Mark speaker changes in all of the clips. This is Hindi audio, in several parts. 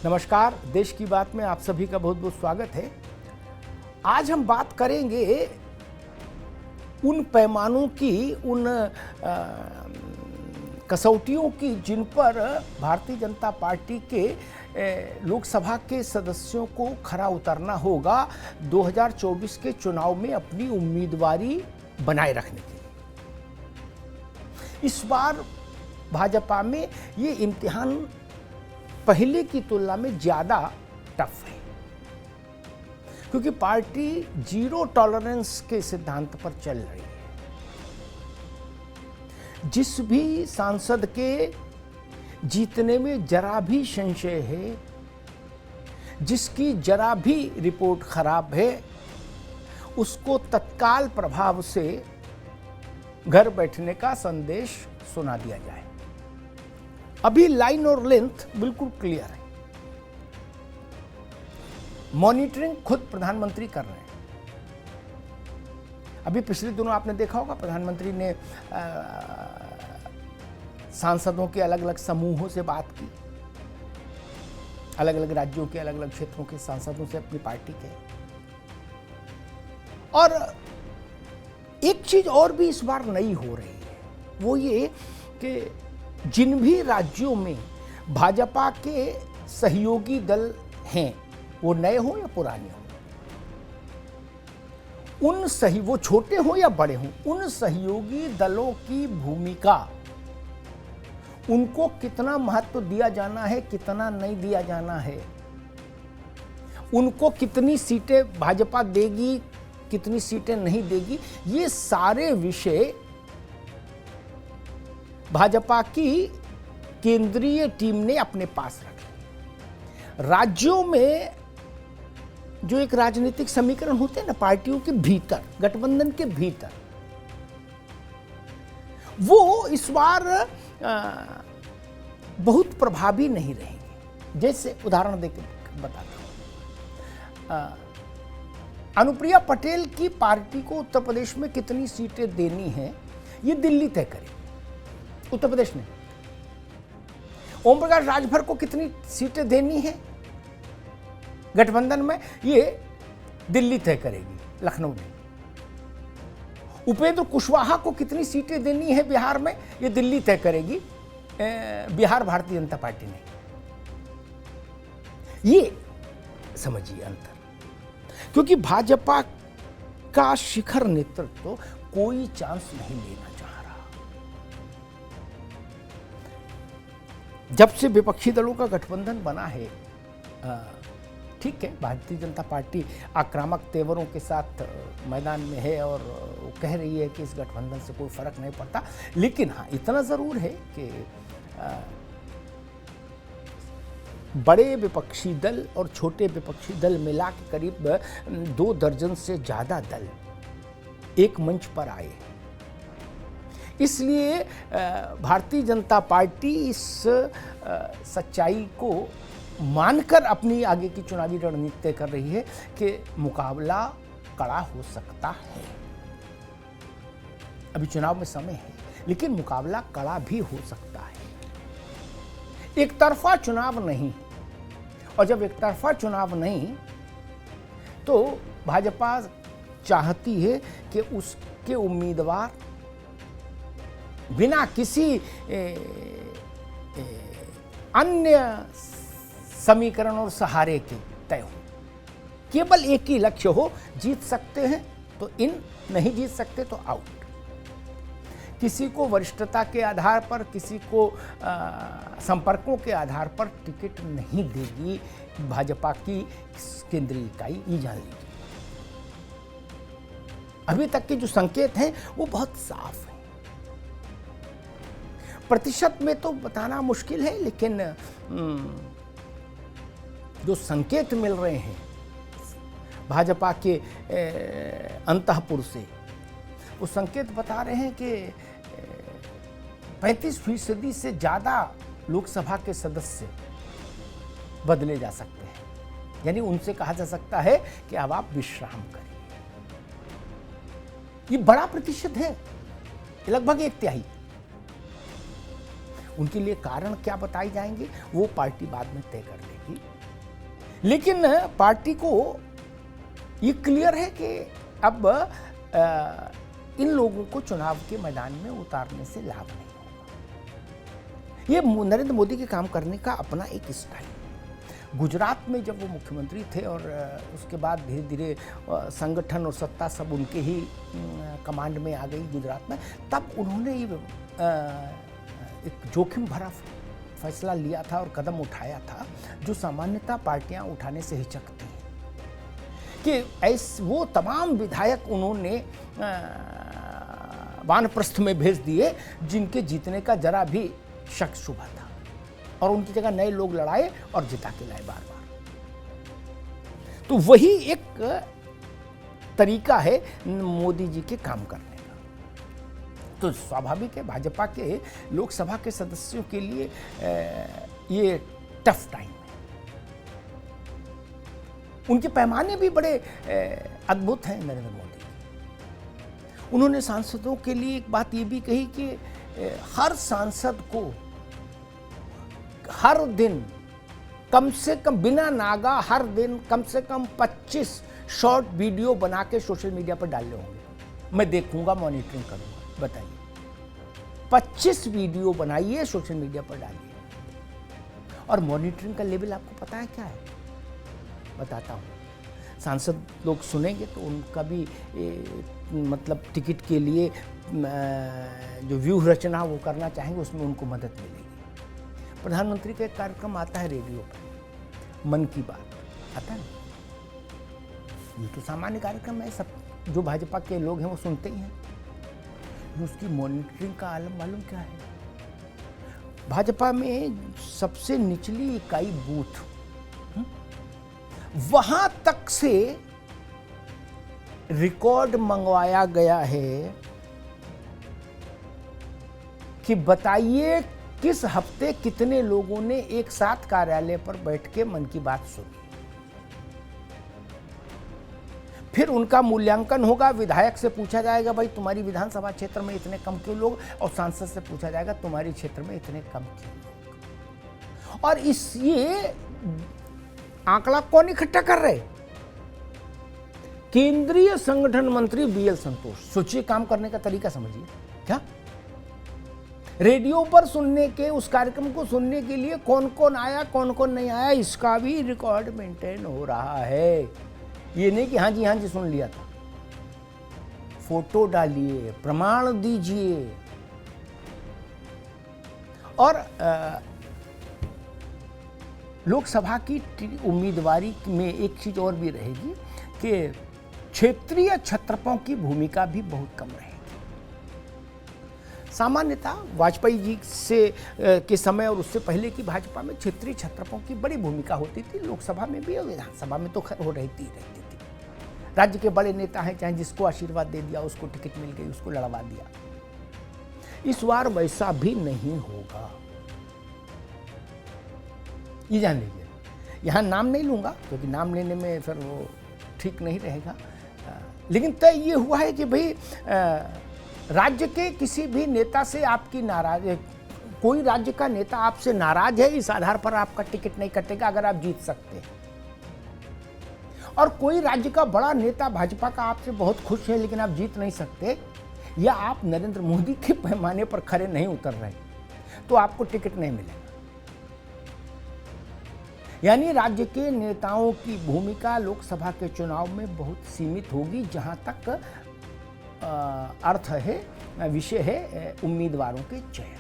Speaker 1: नमस्कार, देश की बात में आप सभी का बहुत बहुत स्वागत है। आज हम बात करेंगे उन पैमानों की, उन कसौटियों की जिन पर भारतीय जनता पार्टी के लोकसभा के सदस्यों को खरा उतरना होगा 2024 के चुनाव में अपनी उम्मीदवारी बनाए रखने के लिए। इस बार भाजपा में ये इम्तिहान पहले की तुलना में ज़्यादा टफ है, क्योंकि पार्टी जीरो टॉलरेंस के सिद्धांत पर चल रही है। जिस भी सांसद के जीतने में जरा भी संशय है, जिसकी जरा भी रिपोर्ट खराब है, उसको तत्काल प्रभाव से घर बैठने का संदेश सुना दिया जाए। अभी लाइन और लेंथ बिल्कुल क्लियर है। मॉनिटरिंग खुद प्रधानमंत्री कर रहे हैं। अभी पिछले दिनों आपने देखा होगा, प्रधानमंत्री ने सांसदों के अलग अलग समूहों से बात की, अलग अलग राज्यों के अलग अलग क्षेत्रों के सांसदों से, अपनी पार्टी के। और एक चीज और भी इस बार नई हो रही है, वो ये कि जिन भी राज्यों में भाजपा के सहयोगी दल हैं, वो नए हों या पुराने हों, वो छोटे हों या बड़े हों, उन सहयोगी दलों की भूमिका, उनको कितना महत्व दिया जाना है, कितना नहीं दिया जाना है, उनको कितनी सीटें भाजपा देगी, कितनी सीटें नहीं देगी, ये सारे विषय भाजपा की केंद्रीय टीम ने अपने पास रखे। राज्यों में जो एक राजनीतिक समीकरण होते हैं ना, पार्टियों के भीतर, गठबंधन के भीतर, वो इस बार बहुत प्रभावी नहीं रहेंगे। जैसे उदाहरण देकर बताता हूं, अनुप्रिया पटेल की पार्टी को उत्तर प्रदेश में कितनी सीटें देनी है, ये दिल्ली तय करेगी, उत्तर प्रदेश ने। ओम प्रकाश राजभर को कितनी सीटें देनी है गठबंधन में, ये दिल्ली तय करेगी, लखनऊ में। उपेंद्र कुशवाहा को कितनी सीटें देनी है बिहार में, ये दिल्ली तय करेगी, बिहार भारतीय जनता पार्टी ने। ये समझिए अंतर, क्योंकि भाजपा का शिखर नेतृत्व तो कोई चांस नहीं लेना चाह रहा। जब से विपक्षी दलों का गठबंधन बना है, ठीक है, भारतीय जनता पार्टी आक्रामक तेवरों के साथ मैदान में है और वो कह रही है कि इस गठबंधन से कोई फर्क नहीं पड़ता, लेकिन हाँ, इतना जरूर है कि बड़े विपक्षी दल और छोटे विपक्षी दल मिला के करीब 2 दर्जन से ज्यादा दल एक मंच पर आए। इसलिए भारतीय जनता पार्टी इस सच्चाई को मानकर अपनी आगे की चुनावी रणनीति तय कर रही है कि मुकाबला कड़ा हो सकता है। अभी चुनाव में समय है, लेकिन मुकाबला कड़ा भी हो सकता है। एक तरफा चुनाव नहीं, और जब एक तरफा चुनाव नहीं, तो भाजपा चाहती है कि उसके उम्मीदवार बिना किसी अन्य समीकरण और सहारे के तय हो। केवल एक ही लक्ष्य हो, जीत सकते हैं तो इन, नहीं जीत सकते तो आउट। किसी को वरिष्ठता के आधार पर, किसी को संपर्कों के आधार पर टिकट नहीं देगी भाजपा की केंद्रीय इकाई, ये जान लीजिए। अभी तक के जो संकेत हैं वो बहुत साफ हैं। प्रतिशत में तो बताना मुश्किल है, लेकिन जो संकेत मिल रहे हैं भाजपा के अंतःपुर से, वो संकेत बता रहे हैं कि 35% से ज्यादा लोकसभा के सदस्य बदले जा सकते हैं। यानी उनसे कहा जा सकता है कि अब आप विश्राम करें। ये बड़ा प्रतिशत है, लगभग 1/3। उनके लिए कारण क्या बताए जाएंगे वो पार्टी बाद में तय कर लेगी। लेकिन पार्टी को ये क्लियर है कि अब इन लोगों को चुनाव के मैदान में उतारने से लाभ नहीं होगा। ये नरेंद्र मोदी के काम करने का अपना एक स्टाइल। गुजरात में जब वो मुख्यमंत्री थे और उसके बाद धीरे धीरे संगठन और सत्ता सब उनके ही कमांड में आ गई गुजरात में, तब उन्होंने ये एक जोखिम भरा फैसला लिया था और कदम उठाया था जो सामान्यतः पार्टियां उठाने से हिचकती हैं, कि वो तमाम विधायक उन्होंने वानप्रस्थ में भेज दिए जिनके जीतने का जरा भी शक शुबा था, और उनकी जगह नए लोग लड़ाए और जिता के लाए बार बार। तो वही एक तरीका है मोदी जी के काम करने का। तो स्वाभाविक है भाजपा के लोकसभा के सदस्यों के लिए ये टफ टाइम है। उनके पैमाने भी बड़े अद्भुत हैं नरेंद्र मोदी। उन्होंने सांसदों के लिए एक बात ये भी कही कि हर सांसद को हर दिन कम से कम बिना नागा हर दिन कम से कम 25 शॉर्ट वीडियो बना के सोशल मीडिया पर डालने होंगे। मैं देखूंगा, मॉनिटरिंग करूंगा। बताइए, 25 वीडियो बनाइए, सोशल मीडिया पर डालिए। और मॉनिटरिंग का लेवल आपको पता है क्या है? बताता हूँ। सांसद लोग सुनेंगे तो उनका भी मतलब टिकट के लिए जो व्यूह रचना वो करना चाहेंगे, उसमें उनको मदद मिलेगी। प्रधानमंत्री का एक कार्यक्रम आता है रेडियो पर, मन की बात आता है। ये तो सामान्य कार्यक्रम है, सब जो भाजपा के लोग हैं वो सुनते ही हैं। उसकी मॉनिटरिंग का आलम मालूम क्या है? भाजपा में सबसे निचली इकाई बूथ, वहां तक से रिकॉर्ड मंगवाया गया है कि बताइए किस हफ्ते कितने लोगों ने एक साथ कार्यालय पर बैठ के मन की बात सुनी। फिर उनका मूल्यांकन होगा। विधायक से पूछा जाएगा भाई तुम्हारी विधानसभा क्षेत्र में इतने कम क्यों लोग, और सांसद से पूछा जाएगा तुम्हारे क्षेत्र में इतने कम क्यों लोग। और ये आंकड़ा कौन इकट्ठा कर रहे? केंद्रीय संगठन मंत्री बीएल संतोष। सोचिए, काम करने का तरीका समझिए। क्या रेडियो पर सुनने के, उस कार्यक्रम को सुनने के लिए कौन कौन आया, कौन कौन नहीं आया, इसका भी रिकॉर्ड मेंटेन हो रहा है। ये नहीं कि हाँ जी सुन लिया था। फोटो डालिए, प्रमाण दीजिए। और लोकसभा की उम्मीदवारी में एक चीज और भी रहेगी कि क्षेत्रीय छत्रपों की भूमिका भी बहुत कम रहेगी। सामान्यतः वाजपेयी जी से के समय और उससे पहले की भाजपा में क्षेत्रीय छत्रपों की बड़ी भूमिका होती थी, लोकसभा में भी और विधानसभा में तो खैर हो रहती थी। राज्य के बड़े नेता हैं, चाहे जिसको आशीर्वाद दे दिया, उसको टिकट मिल गई, उसको लड़वा दिया। इस बार वैसा भी नहीं होगा, ये जान लीजिए। यहाँ नाम नहीं लूंगा क्योंकि नाम लेने में फिर वो ठीक नहीं रहेगा, लेकिन तय ये हुआ है कि भाई राज्य के किसी भी नेता से आपकी कोई राज्य का नेता आपसे नाराज है, इस आधार पर आपका टिकट नहीं कटेगा अगर आप जीत सकते हैं। और कोई राज्य का बड़ा नेता भाजपा का आपसे बहुत खुश है लेकिन आप जीत नहीं सकते, या आप नरेंद्र मोदी के पैमाने पर खरे नहीं उतर रहे, तो आपको टिकट नहीं मिलेगा। यानी राज्य के नेताओं की भूमिका लोकसभा के चुनाव में बहुत सीमित होगी, जहां तक अर्थ है, विषय है उम्मीदवारों के चयन।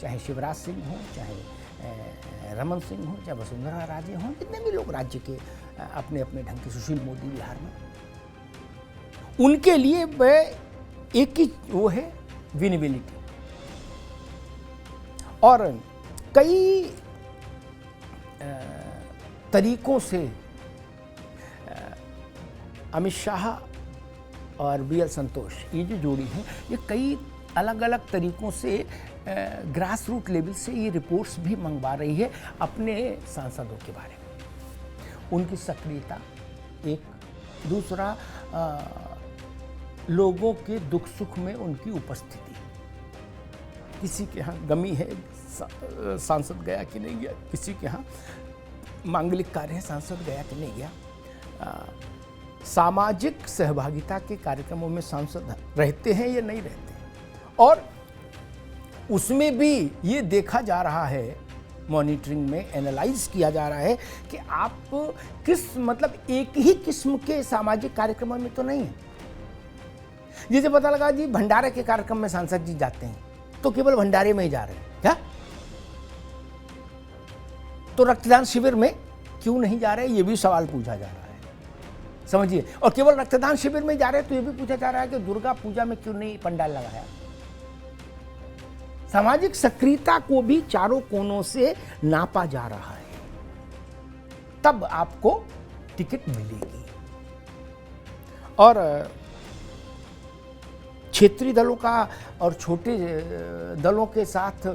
Speaker 1: चाहे शिवराज सिंह हो, चाहे रमन सिंह हो, चाहे वसुंधरा राजे हों, जितने भी लोग राज्य के अपने अपने ढंग के, सुशील मोदी बिहार में, उनके लिए एक ही वो है विनेबिलिटी। और कई तरीकों से अमित शाह और बीएल संतोष, ये जो जोड़ी है, ये कई अलग अलग तरीकों से ग्रास रूट लेवल से ये रिपोर्ट्स भी मंगवा रही है अपने सांसदों के बारे में। उनकी सक्रियता एक, दूसरा लोगों के दुख सुख में उनकी उपस्थिति। किसी के यहाँ गमी है, सांसद गया कि नहीं गया, किसी के यहाँ मांगलिक कार्य है, सांसद गया कि नहीं गया। सामाजिक सहभागिता के कार्यक्रमों में सांसद रहते हैं या नहीं रहते हैं, और उसमें भी ये देखा जा रहा है, मॉनिटरिंग में एनालाइज किया जा रहा है कि आप किस मतलब एक ही किस्म के सामाजिक कार्यक्रमों में तो नहीं है। जैसे पता लगा जी भंडारे के कार्यक्रम में सांसद जी जाते हैं तो केवल भंडारे में ही जा रहे हैं क्या, तो रक्तदान शिविर में क्यों नहीं जा रहे, ये भी सवाल पूछा जा रहा है, समझिए। और केवल रक्तदान शिविर में जा रहे हैं तो ये भी पूछा जा रहा है कि दुर्गा पूजा में क्यों नहीं पंडाल लगाया। सामाजिक सक्रियता को भी चारों कोनों से नापा जा रहा है, तब आपको टिकट मिलेगी। और क्षेत्रीय दलों का और छोटे दलों के साथ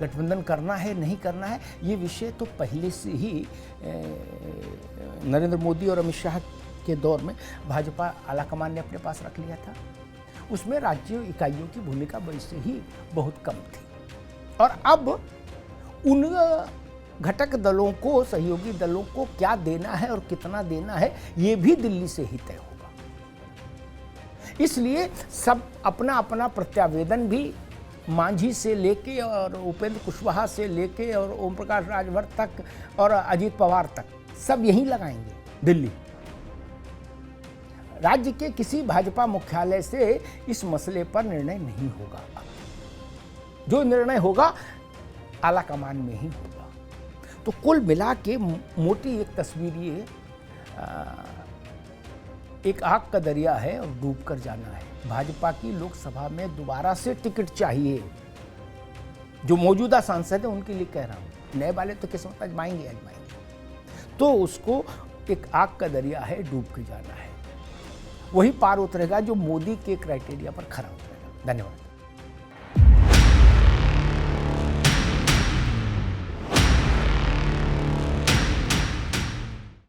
Speaker 1: गठबंधन करना है नहीं करना है, ये विषय तो पहले से ही नरेंद्र मोदी और अमित शाह के दौर में भाजपा आलाकमान ने अपने पास रख लिया था। उसमें राज्य इकाइयों की भूमिका वैसे ही बहुत कम थी, और अब उन घटक दलों को, सहयोगी दलों को क्या देना है और कितना देना है, ये भी दिल्ली से ही तय होगा। इसलिए सब अपना अपना प्रत्यावेदन भी मांझी से लेके और उपेंद्र कुशवाहा से लेके और ओम प्रकाश राजभर तक और अजीत पवार तक सब यहीं लगाएंगे दिल्ली। राज्य के किसी भाजपा मुख्यालय से इस मसले पर निर्णय नहीं होगा। जो निर्णय होगा आलाकमान में ही होगा। तो कुल मिला के मोटी एक तस्वीर ये एक आग का दरिया है और डूब कर जाना है। भाजपा की लोकसभा में दोबारा से टिकट चाहिए। जो मौजूदा सांसद है उनके लिए कह रहा हूँ, नए वाले तो किस्मत आजमाएंगे। तो उसको एक आग का दरिया है, डूब के जाना है। वही पार उतरेगा जो मोदी के क्राइटेरिया पर खरा उतरेगा। धन्यवाद।